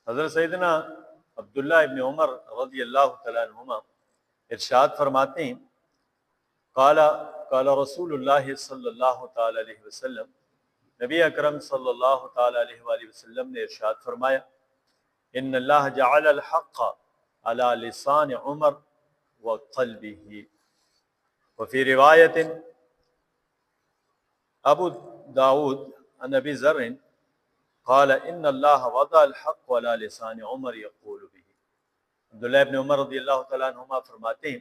حضرت سیدنا عبداللہ ابن عمر رضی اللہ تعالیٰ عنہما ارشاد فرماتے ہیں قال قال رسول اللہ صلی اللہ تعالیٰ علیہ وسلم، نبی اکرم صلی اللہ تعالیٰ علیہ وآلہ وسلم نے ارشاد فرمایا ان اللہ جعل الحق علی لسان عمر وقلبہ، وفی روایت ابو داود عن ابی ذر قال ان اللہ وضع الحق علی لسان عمر یقول به۔ عبداللہ ابن عمر رضی اللہ تعالیٰ عنہما فرماتے ہیں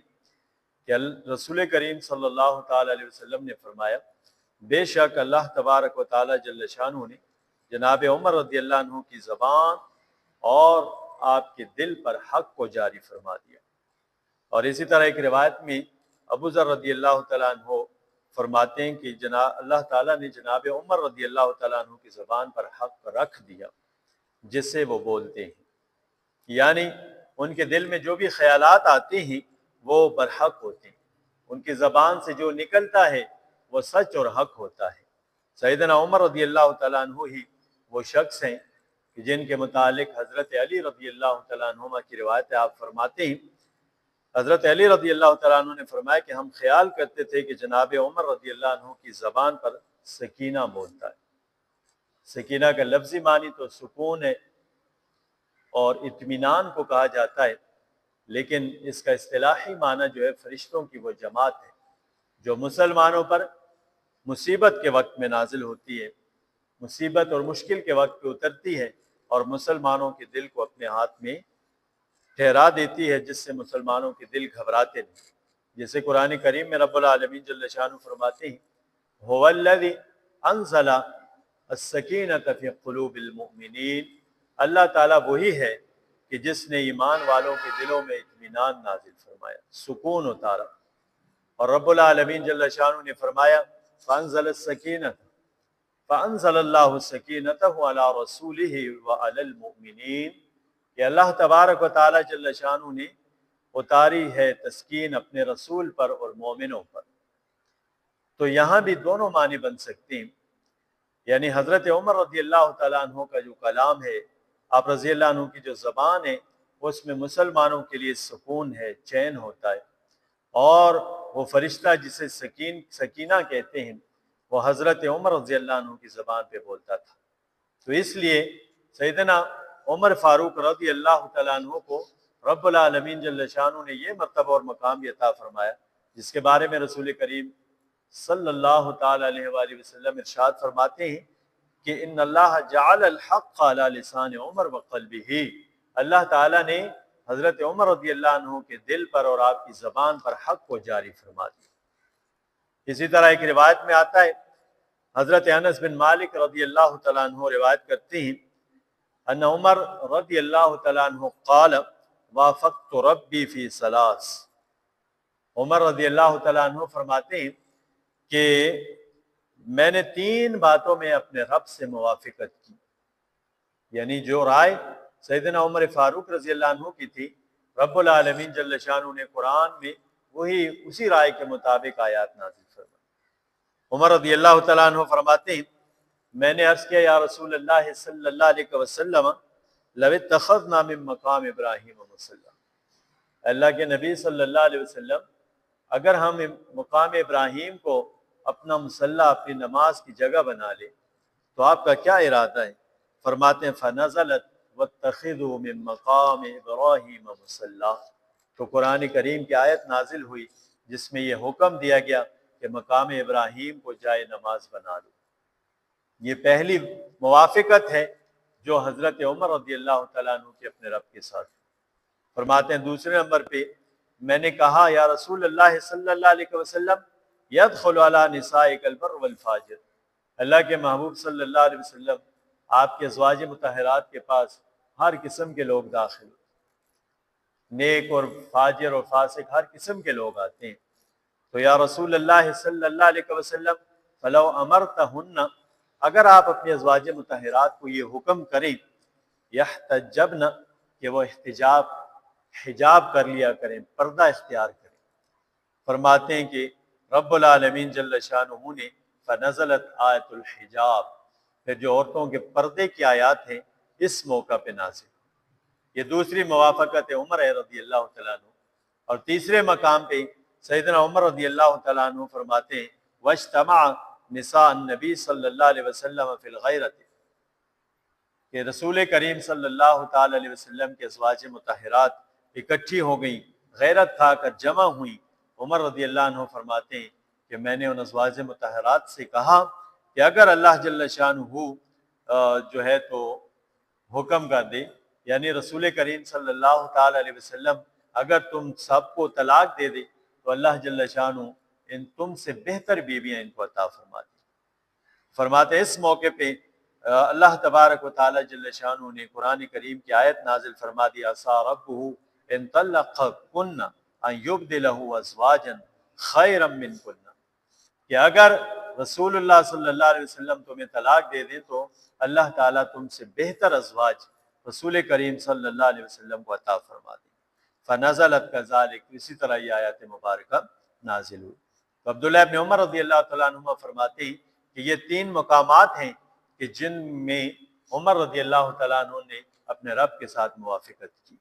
کہ رسول کریم صلی اللہ تعالیٰ علیہ وسلم نے فرمایا بے شک اللہ تبارک و تعالیٰ جل شانہ نے جناب عمر رضی اللہ عنہ کی زبان اور آپ کے دل پر حق کو جاری فرما دیا۔ اور اسی طرح ایک روایت میں ابو ذر رضی اللہ تعالیٰ عنہ فرماتے ہیں کہ اللہ تعالیٰ نے جناب عمر رضی اللہ تعالیٰ عنہ کی زبان پر حق رکھ دیا جس سے وہ بولتے ہیں، یعنی ان کے دل میں جو بھی خیالات آتے ہیں وہ برحق ہوتے ہیں، ان کی زبان سے جو نکلتا ہے وہ سچ اور حق ہوتا ہے۔ سیدنا عمر رضی اللہ تعالیٰ عنہ ہی وہ شخص ہیں کہ جن کے متعلق حضرت علی رضی اللہ تعالیٰ عنہما کی روایت آپ فرماتے ہیں، حضرت علی رضی اللہ تعالیٰ عنہ نے فرمایا کہ ہم خیال کرتے تھے کہ جناب عمر رضی اللہ عنہ کی زبان پر سکینہ بولتا ہے۔ سکینہ کا لفظی معنی تو سکون ہے اور اطمینان کو کہا جاتا ہے، لیکن اس کا اصطلاحی معنی جو ہے فرشتوں کی وہ جماعت ہے جو مسلمانوں پر مصیبت کے وقت میں نازل ہوتی ہے، مصیبت اور مشکل کے وقت پہ اترتی ہے اور مسلمانوں کے دل کو اپنے ہاتھ میں ٹھہرا دیتی ہے، جس سے مسلمانوں کے دل گھبراتے نہیں۔ جیسے قرآن کریم میں رب العالمین جل شانہ فرماتے ہیں هو الذی انزل السکینۃ فی قلوب المؤمنین، اللہ تعالیٰ وہی ہے کہ جس نے ایمان والوں کے دلوں میں اطمینان نازل فرمایا، سکون اتارا۔ اور رب العالمین جل شانہ نے فرمایا فانزل السکینۃ فانزل اللہ سکینتہ علی رسولہ وعلی المؤمنین، کہ اللہ تبارک و تعالیٰ جل شانہ نے اتاری ہے تسکین اپنے رسول پر اور مومنوں پر۔ تو یہاں بھی دونوں معنی بن سکتے ہیں، یعنی حضرت عمر رضی اللہ تعالیٰ عنہ کا جو کلام ہے، آپ رضی اللہ عنہ کی جو زبان ہے، اس میں مسلمانوں کے لیے سکون ہے، چین ہوتا ہے، اور وہ فرشتہ جسے سکینہ کہتے ہیں وہ حضرت عمر رضی اللہ عنہ کی زبان پہ بولتا تھا۔ تو اس لیے سیدنا عمر فاروق رضی اللہ تعالیٰ عنہ کو رب العالمین جل شانہ نے یہ مرتبہ اور مقام عطا فرمایا جس کے بارے میں رسول کریم صلی اللہ تعالیٰ علیہ وآلہ وسلم ارشاد فرماتے ہیں کہ ان اللہ جعل الحق علی لسان عمر وقلبہ، اللہ تعالیٰ نے حضرت عمر رضی اللہ عنہ کے دل پر اور آپ کی زبان پر حق کو جاری فرما دیا۔ اسی طرح ایک روایت میں آتا ہے، حضرت انس بن مالک رضی اللہ تعالیٰ عنہ روایت کرتے ہیں ان عمر رضی اللہ تعالیٰ عنہ قال وافقت ربی فی ثلاث، عمر رضی اللہ تعالیٰ عنہ فرماتے ہیں کہ میں نے 3 باتوں میں اپنے رب سے موافقت کی، یعنی جو رائے سیدنا عمر فاروق رضی اللہ عنہ کی تھی، رب العالمین جل شانہ نے قرآن میں وہی اسی رائے کے مطابق آیات نازل فرمائے۔ عمر رضی اللہ تعالیٰ عنہ فرماتے ہیں میں نے عرض کیا یا رسول اللہ صلی اللہ علیہ وسلم لو اتخذنا من مقام ابراہیم مصلی، اللہ کے نبی صلی اللہ علیہ وسلم اگر ہم مقام ابراہیم کو اپنا مصلی، اپنی نماز کی جگہ بنا لے تو آپ کا کیا ارادہ ہے؟ فرماتے ہیں فنزلت واتخذوا من مقام ابراہیم مصلی، تو قرآن کریم کی آیت نازل ہوئی جس میں یہ حکم دیا گیا کہ مقام ابراہیم کو جائے نماز بنا لو۔ یہ پہلی موافقت ہے جو حضرت عمر رضی اللہ تعالیٰ عنہ کے اپنے رب کے ساتھ۔ فرماتے ہیں دوسرے نمبر پہ میں نے کہا یا رسول اللہ صلی اللہ علیہ وسلم یدخل علی نسائک البر والفاجر، اللہ کے محبوب صلی اللہ علیہ وسلم آپ کے ازواج مطہرات کے پاس ہر قسم کے لوگ داخل، نیک اور فاجر اور فاسق ہر قسم کے لوگ آتے ہیں۔ تو یا رسول اللہ صلی اللہ علیہ وسلم فلو امرتہن، اگر آپ اپنے ازواج مطہرات کو یہ حکم کریں یحتجبن، کہ وہ حجاب کر لیا کریں، پردہ اختیار کریں، فرماتے ہیں کہ رب العالمین جل شانہ نے فنزلت آیت الحجاب، پھر جو عورتوں کے پردے کی آیات ہیں اس موقع پہ نازل۔ یہ دوسری موافقت عمر رضی اللہ تعالیٰ عنہ۔ اور تیسرے مقام پہ سیدنا عمر رضی اللہ تعالیٰ عنہ فرماتے ہیں وَاجْتَمَعَ نِسَاءُ النَّبِي صلی اللہ علیہ وسلم فی الغیرۃ، کہ رسول کریم صلی اللہ تعالیٰ علیہ وسلم کے ازواج مطہرات اکٹھی ہو گئیں، غیرت کھا کر جمع ہوئیں۔ عمر رضی اللہ عنہ فرماتے ہیں کہ میں نے ان ازواج مطہرات سے کہا کہ اگر اللہ جل شانہ جو ہے تو حکم کر دے، یعنی رسول کریم صلی اللہ تعالیٰ علیہ وسلم اگر تم سب کو طلاق دے دے تو اللہ جل شانہ ان تم سے بہتر بیویاں ان کو عطا فرماتے اس موقع پہ اللہ تبارک و تعالیٰ جل شانہ نے قرآن کریم کی آیت نازل فرما دی عسیٰ ربہ ان طلقکن ان یبدلہ ازواجا خیرا منکن، کہ اگر رسول اللہ صلی اللہ علیہ وسلم تمہیں طلاق دے دیں تو اللہ تعالیٰ تم سے بہتر ازواج رسول کریم صلی اللہ علیہ وسلم کو عطا فرما دی۔ فنزلت کذالک، اسی طرح یہ آیات مبارکہ نازل ہوئی۔ تو عبداللہ ابن عمر رضی اللہ تعالیٰ عنہ فرماتے ہیں کہ یہ تین مقامات ہیں کہ جن میں عمر رضی اللہ تعالیٰ عنہ نے اپنے رب کے ساتھ موافقت کی۔